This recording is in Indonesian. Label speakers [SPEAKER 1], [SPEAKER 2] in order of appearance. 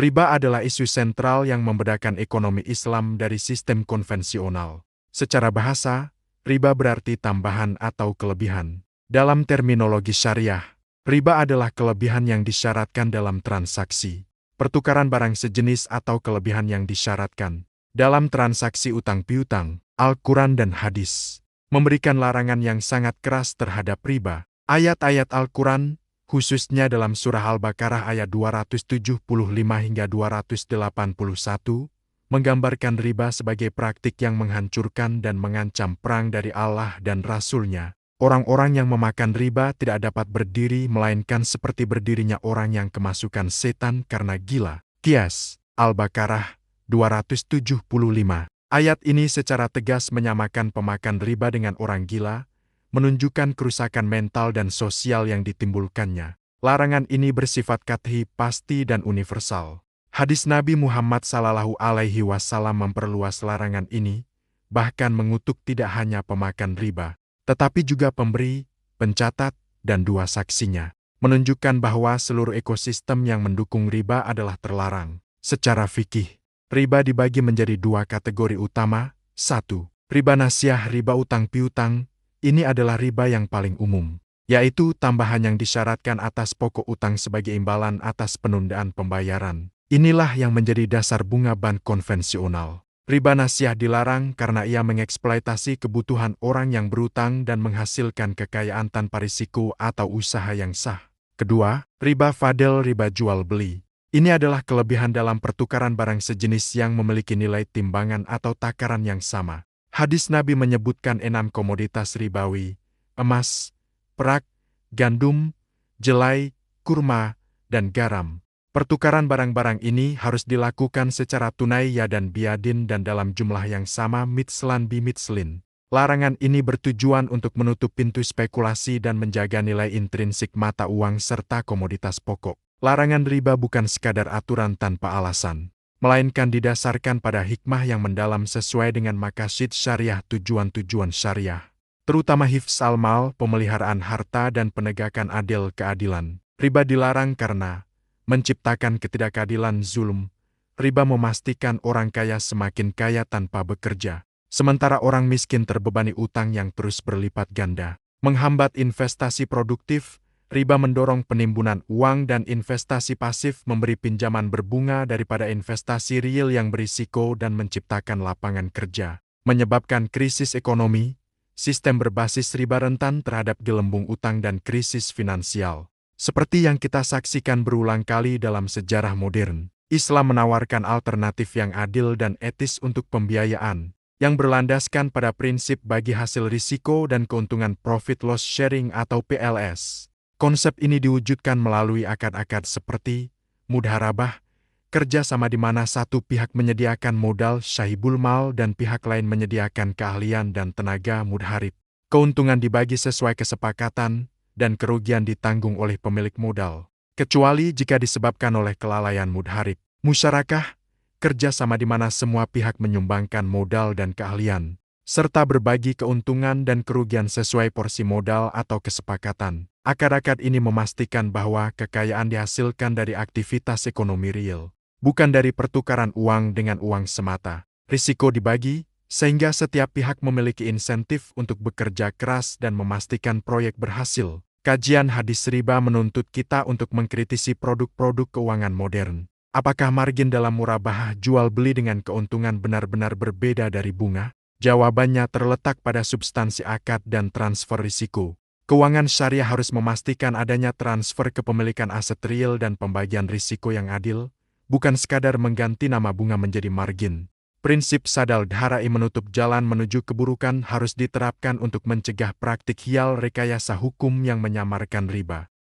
[SPEAKER 1] Riba adalah isu sentral yang membedakan ekonomi Islam dari sistem konvensional. Secara bahasa, riba berarti tambahan atau kelebihan. Dalam terminologi syariah, riba adalah kelebihan yang disyaratkan dalam transaksi, pertukaran barang sejenis atau kelebihan yang disyaratkan dalam transaksi utang piutang. Al-Quran dan hadis memberikan larangan yang sangat keras terhadap riba. Ayat-ayat Al-Quran, khususnya dalam surah Al-Baqarah ayat 275 hingga 281, menggambarkan riba sebagai praktik yang menghancurkan dan mengancam perang dari Allah dan Rasul-Nya. Orang-orang yang memakan riba tidak dapat berdiri melainkan seperti berdirinya orang yang kemasukan setan karena gila. Qiyas, Al-Baqarah 275. Ayat ini secara tegas menyamakan pemakan riba dengan orang gila, menunjukkan kerusakan mental dan sosial yang ditimbulkannya. Larangan ini bersifat qat'i, pasti dan universal. Hadis Nabi Muhammad SAW memperluas larangan ini, bahkan mengutuk tidak hanya pemakan riba, tetapi juga pemberi, pencatat, dan dua saksinya, menunjukkan bahwa seluruh ekosistem yang mendukung riba adalah terlarang. Secara fikih, riba dibagi menjadi dua kategori utama. 1. Riba nasiah, riba utang piutang. Ini adalah riba yang paling umum, yaitu tambahan yang disyaratkan atas pokok utang sebagai imbalan atas penundaan pembayaran. Inilah yang menjadi dasar bunga bank konvensional. Riba nasiah dilarang karena ia mengeksploitasi kebutuhan orang yang berutang dan menghasilkan kekayaan tanpa risiko atau usaha yang sah. Kedua, riba fadl, riba jual beli. Ini adalah kelebihan dalam pertukaran barang sejenis yang memiliki nilai timbangan atau takaran yang sama. Hadis Nabi menyebutkan 6 komoditas ribawi: emas, perak, gandum, jelai, kurma, dan garam. Pertukaran barang-barang ini harus dilakukan secara tunai ya dan biadin dan dalam jumlah yang sama mitslan bi mitslin. Larangan ini bertujuan untuk menutup pintu spekulasi dan menjaga nilai intrinsik mata uang serta komoditas pokok. Larangan riba bukan sekadar aturan tanpa alasan, melainkan didasarkan pada hikmah yang mendalam sesuai dengan maqasid syariah, tujuan-tujuan syariah, terutama hifz al-mal, pemeliharaan harta dan penegakan adil keadilan. Riba dilarang karena menciptakan ketidakadilan, zulm. Riba memastikan orang kaya semakin kaya tanpa bekerja, sementara orang miskin terbebani utang yang terus berlipat ganda. Menghambat investasi produktif. Riba mendorong penimbunan uang dan investasi pasif, memberi pinjaman berbunga daripada investasi real yang berisiko dan menciptakan lapangan kerja. Menyebabkan krisis ekonomi, sistem berbasis riba rentan terhadap gelembung utang dan krisis finansial. Seperti yang kita saksikan berulang kali dalam sejarah modern, Islam menawarkan alternatif yang adil dan etis untuk pembiayaan, yang berlandaskan pada prinsip bagi hasil risiko dan keuntungan profit loss sharing atau PLS. Konsep ini diwujudkan melalui akad-akad seperti mudharabah, kerja sama di mana satu pihak menyediakan modal syahibul mal dan pihak lain menyediakan keahlian dan tenaga mudharib. Keuntungan dibagi sesuai kesepakatan dan kerugian ditanggung oleh pemilik modal, kecuali jika disebabkan oleh kelalaian mudharib. Musyarakah, kerja sama di mana semua pihak menyumbangkan modal dan keahlian, serta berbagi keuntungan dan kerugian sesuai porsi modal atau kesepakatan. Akad-akad ini memastikan bahwa kekayaan dihasilkan dari aktivitas ekonomi real, bukan dari pertukaran uang dengan uang semata. Risiko dibagi, sehingga setiap pihak memiliki insentif untuk bekerja keras dan memastikan proyek berhasil. Kajian hadis riba menuntut kita untuk mengkritisi produk-produk keuangan modern. Apakah margin dalam murabahah jual beli dengan keuntungan benar-benar berbeda dari bunga? Jawabannya terletak pada substansi akad dan transfer risiko. Keuangan syariah harus memastikan adanya transfer kepemilikan aset real dan pembagian risiko yang adil, bukan sekadar mengganti nama bunga menjadi margin. Prinsip sadal dharai menutup jalan menuju keburukan harus diterapkan untuk mencegah praktik hial rekayasa hukum yang menyamarkan riba.